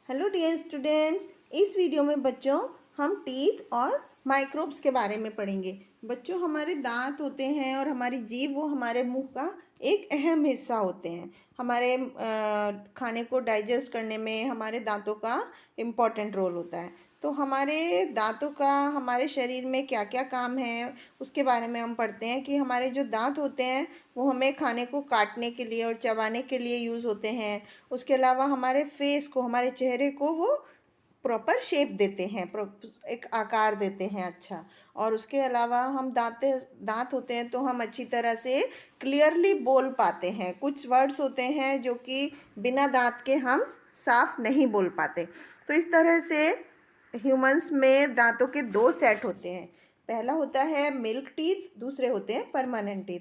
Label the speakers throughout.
Speaker 1: Hello dear students, इस video में बच्चों हम टीथ और माइक्रोब्स के बारे में पढ़ेंगे। बच्चों, हमारे दांत होते हैं और हमारी जीभ वो हमारे मुंह का एक अहम हिस्सा होते हैं। हमारे खाने को डाइजेस्ट करने में हमारे दांतों का इम्पॉर्टेंट रोल होता है। तो हमारे दांतों का हमारे शरीर में क्या क्या काम है उसके बारे में हम पढ़ते हैं कि हमारे जो दांत होते हैं वो हमें खाने को काटने के लिए और चबाने के लिए यूज़ होते हैं। उसके अलावा हमारे फेस को, हमारे चेहरे को वो प्रॉपर शेप देते हैं, एक आकार देते हैं अच्छा। और उसके अलावा हम दांत होते हैं तो हम अच्छी तरह से क्लियरली बोल पाते हैं। कुछ वर्ड्स होते हैं जो कि बिना दांत के हम साफ नहीं बोल पाते। तो इस तरह से ह्यूमंस में दांतों के दो सेट होते हैं। पहला होता है मिल्क टीथ, दूसरे होते हैं परमानेंट टीथ।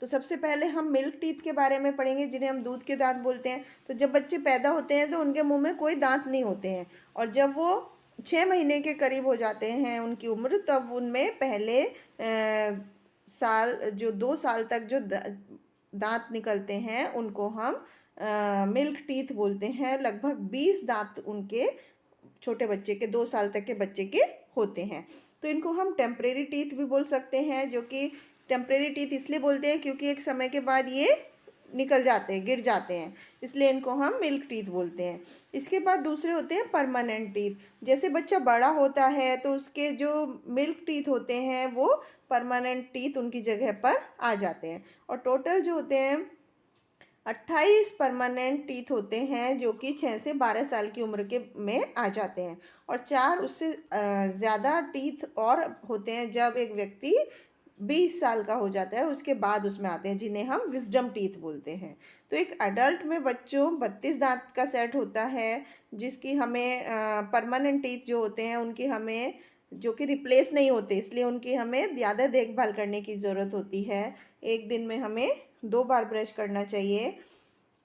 Speaker 1: तो सबसे पहले हम मिल्क टीथ के बारे में पढ़ेंगे, जिन्हें हम दूध के दांत बोलते हैं। तो जब बच्चे पैदा होते हैं तो उनके मुंह में कोई दांत नहीं होते हैं, और जब वो 6 महीने के करीब हो जाते हैं उनकी उम्र, तब उनमें पहले साल, जो 2 साल तक जो दांत निकलते हैं उनको हम मिल्क टीथ बोलते हैं। लगभग 20 दांत उनके छोटे बच्चे के, 2 साल तक के बच्चे के होते हैं। तो इनको हम टेम्परेरी टीथ भी बोल सकते हैं, जो कि टेम्परेरी टीथ इसलिए बोलते हैं क्योंकि एक समय के बाद ये निकल जाते हैं, गिर जाते हैं, इसलिए इनको हम मिल्क टीथ बोलते हैं। इसके बाद दूसरे होते हैं परमानेंट टीथ। जैसे बच्चा बड़ा होता है तो उसके जो मिल्क टीथ होते हैं वो परमानेंट टीथ उनकी जगह पर आ जाते हैं। और टोटल जो होते हैं 28 परमानेंट टीथ होते हैं, जो कि 6 से 12 साल की उम्र के में आ जाते हैं। और 4 उससे ज़्यादा टीथ और होते हैं जब एक व्यक्ति 20 साल का हो जाता है, उसके बाद उसमें आते हैं, जिन्हें हम विजडम टीथ बोलते हैं। तो एक अडल्ट में बच्चों 32 दांत का सेट होता है, जिसकी हमें परमानेंट टीथ जो होते हैं उनकी हमें, जो कि रिप्लेस नहीं होते, इसलिए उनकी हमें ज़्यादा देखभाल करने की ज़रूरत होती है। एक दिन में हमें 2 बार ब्रश करना चाहिए।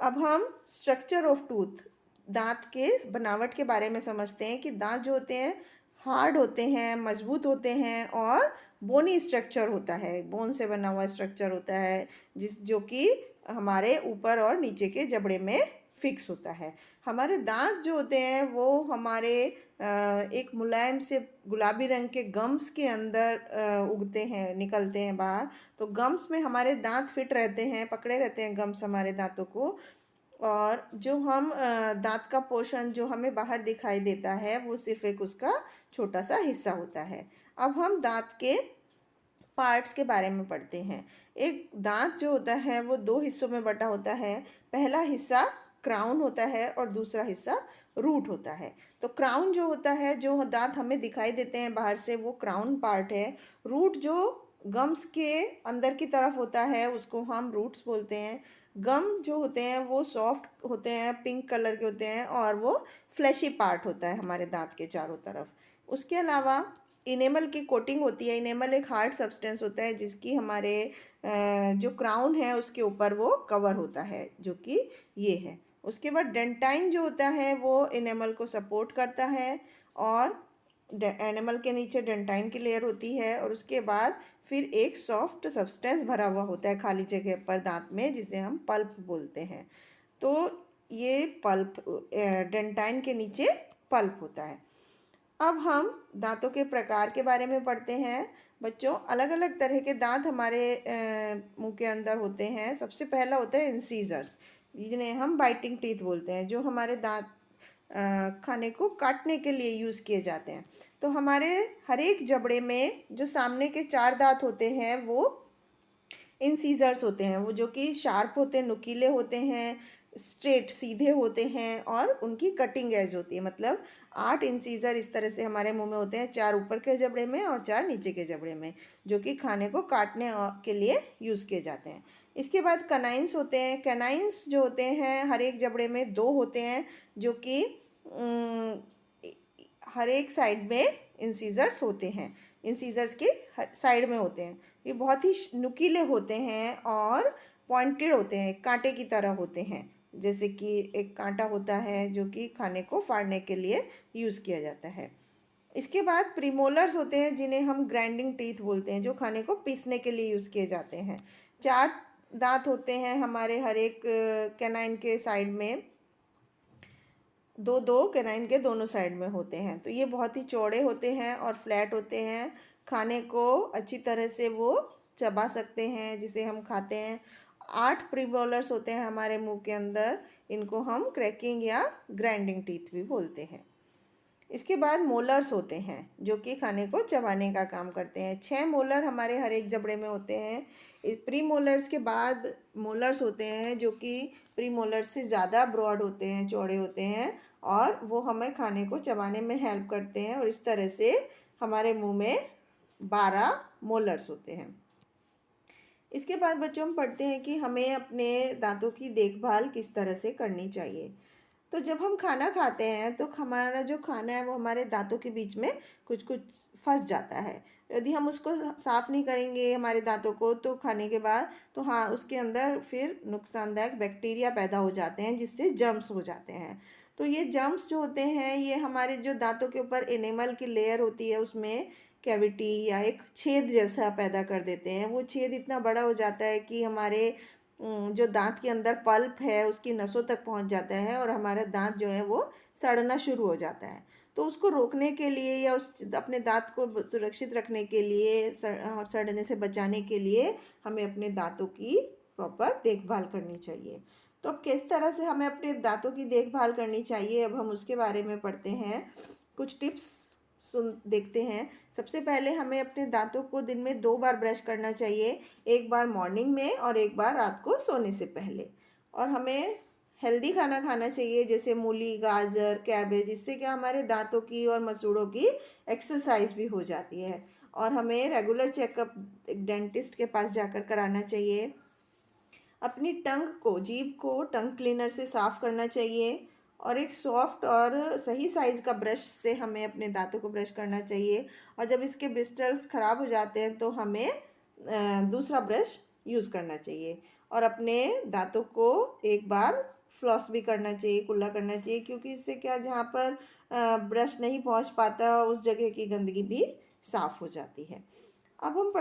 Speaker 1: अब हम स्ट्रक्चर ऑफ टूथ, दांत के बनावट के बारे में समझते हैं कि दांत जो होते हैं हार्ड होते हैं, मजबूत होते हैं, और बोनी स्ट्रक्चर होता है, बोन से बना हुआ स्ट्रक्चर होता है, जो कि हमारे ऊपर और नीचे के जबड़े में फिक्स होता है। हमारे दांत जो होते हैं वो हमारे एक मुलायम से गुलाबी रंग के गम्स के अंदर उगते हैं, निकलते हैं बाहर। तो गम्स में हमारे दांत फिट रहते हैं, पकड़े रहते हैं गम्स हमारे दांतों को। और जो हम दांत का पोर्शन जो हमें बाहर दिखाई देता है वो सिर्फ एक उसका छोटा सा हिस्सा होता है। अब हम दांत के पार्ट्स के बारे में पढ़ते हैं। एक दांत जो होता है वो 2 हिस्सों में बटा होता है। पहला हिस्सा क्राउन होता है और दूसरा हिस्सा रूट होता है। तो क्राउन जो होता है, जो दांत हमें दिखाई देते हैं बाहर से, वो क्राउन पार्ट है। रूट जो गम्स के अंदर की तरफ होता है उसको हम रूट्स बोलते हैं। गम जो होते हैं वो सॉफ्ट होते हैं, पिंक कलर के होते हैं, और वो फ्लैशी पार्ट होता है हमारे दांत के चारों तरफ। उसके अलावा इनेमल की कोटिंग होती है। इनेमल एक हार्ड सब्सटेंस होता है जिसकी हमारे जो क्राउन है उसके ऊपर वो कवर होता है, जो कि ये है। उसके बाद डेंटाइन जो होता है वो इनेमल को सपोर्ट करता है, और एनिमल के नीचे डेंटाइन की लेयर होती है, और उसके बाद फिर एक सॉफ्ट सब्सटेंस भरा हुआ होता है खाली जगह पर दांत में, जिसे हम पल्प बोलते हैं। तो ये पल्प, डेंटाइन के नीचे पल्प होता है। अब हम दांतों के प्रकार के बारे में पढ़ते हैं। बच्चों, अलग अलग तरह के दांत हमारे मुंह के अंदर होते हैं। सबसे पहला होता है इंसीजर्स, जिन्हें हम बाइटिंग टीथ बोलते हैं, जो हमारे दांत खाने को काटने के लिए यूज़ किए जाते हैं। तो हमारे हर एक जबड़े में जो सामने के 4 दांत होते हैं वो इंसीजर्स होते हैं, वो जो कि शार्प होते हैं, नुकीले होते हैं, स्ट्रेट सीधे होते हैं, और उनकी कटिंग एज होती है। मतलब 8 इंसीजर इस तरह से हमारे मुंह में होते हैं, 4 ऊपर के जबड़े में और 4 नीचे के जबड़े में, जो कि खाने को काटने के लिए यूज़ किए जाते हैं। इसके बाद कनाइंस होते हैं। कनाइंस जो होते हैं हर एक जबड़े में 2 होते हैं, जो कि हर एक साइड में इंसीजर्स होते हैं, इंसीजर्स के साइड में होते हैं। ये बहुत ही नुकीले होते हैं और पॉइंटेड होते हैं, कांटे की तरह होते हैं। जैसे कि एक कांटा होता है जो कि खाने को फाड़ने के लिए यूज़ किया जाता है। इसके बाद प्रीमोलर्स होते हैं, जिन्हें हम ग्राइंडिंग टीथ बोलते हैं, जो खाने को पीसने के लिए यूज़ किए जाते हैं। 4 दांत होते हैं हमारे हर एक कैनाइन के साइड में। दो दो कैनाइन के दोनों साइड में होते हैं। तो ये बहुत ही चौड़े होते हैं और फ्लैट होते हैं। खाने को अच्छी तरह से वो चबा सकते हैं जिसे हम खाते हैं। 8 प्रीमोलर्स होते हैं हमारे मुंह के अंदर। इनको हम क्रैकिंग या ग्राइंडिंग टीथ भी बोलते हैं। इसके बाद मोलर्स होते हैं जो कि खाने को चबाने का काम करते हैं। 6 मोलर हमारे हर एक जबड़े में होते हैं। इस प्री मोलर्स के बाद मोलर्स होते हैं जो कि प्री मोलर्स से ज़्यादा ब्रॉड होते हैं, चौड़े होते हैं, और वो हमें खाने को चबाने में हेल्प करते हैं। और इस तरह से हमारे मुंह में 12 मोलर्स होते हैं। इसके बाद बच्चों हम पढ़ते हैं कि हमें अपने दांतों की देखभाल किस तरह से करनी चाहिए। तो जब हम खाना खाते हैं तो हमारा जो खाना है वो हमारे दांतों के बीच में कुछ कुछ फंस जाता है। यदि हम उसको साफ़ नहीं करेंगे हमारे दांतों को तो खाने के बाद, तो हाँ, उसके अंदर फिर नुकसानदायक बैक्टीरिया पैदा हो जाते हैं जिससे जर्म्स हो जाते हैं। तो ये जर्म्स जो होते हैं ये हमारे जो दांतों के ऊपर एनिमल की लेयर होती है उसमें कैविटी या एक छेद जैसा पैदा कर देते हैं। वो छेद इतना बड़ा हो जाता है कि हमारे जो दांत के अंदर पल्प है उसकी नसों तक पहुंच जाता है और हमारा दांत जो है वो सड़ना शुरू हो जाता है। तो उसको रोकने के लिए या उस अपने दांत को सुरक्षित रखने के लिए, सड़ने से बचाने के लिए हमें अपने दांतों की प्रॉपर देखभाल करनी चाहिए। तो अब किस तरह से हमें अपने दांतों की देखभाल करनी चाहिए, अब हम उसके बारे में पढ़ते हैं। कुछ टिप्स देखते हैं। सबसे पहले हमें अपने दांतों को दिन में 2 बार ब्रश करना चाहिए। एक बार मॉर्निंग में और एक बार रात को सोने से पहले। और हमें हेल्दी खाना खाना चाहिए जैसे मूली, गाजर, कैबेज। इससे क्या हमारे दांतों की और मसूड़ों की एक्सरसाइज भी हो जाती है। और हमें रेगुलर चेकअप एक डेंटिस्ट के पास जाकर कराना चाहिए। अपनी जीभ को टंग क्लीनर से साफ़ करना चाहिए। और एक सॉफ्ट और सही साइज़ का ब्रश से हमें अपने दांतों को ब्रश करना चाहिए। और जब इसके ब्रिस्टल्स ख़राब हो जाते हैं तो हमें दूसरा ब्रश यूज़ करना चाहिए। और अपने दांतों को एक बार फ्लॉस भी करना चाहिए, कुल्ला करना चाहिए, क्योंकि इससे क्या, जहाँ पर ब्रश नहीं पहुँच पाता उस जगह की गंदगी भी साफ़ हो जाती है। अब हम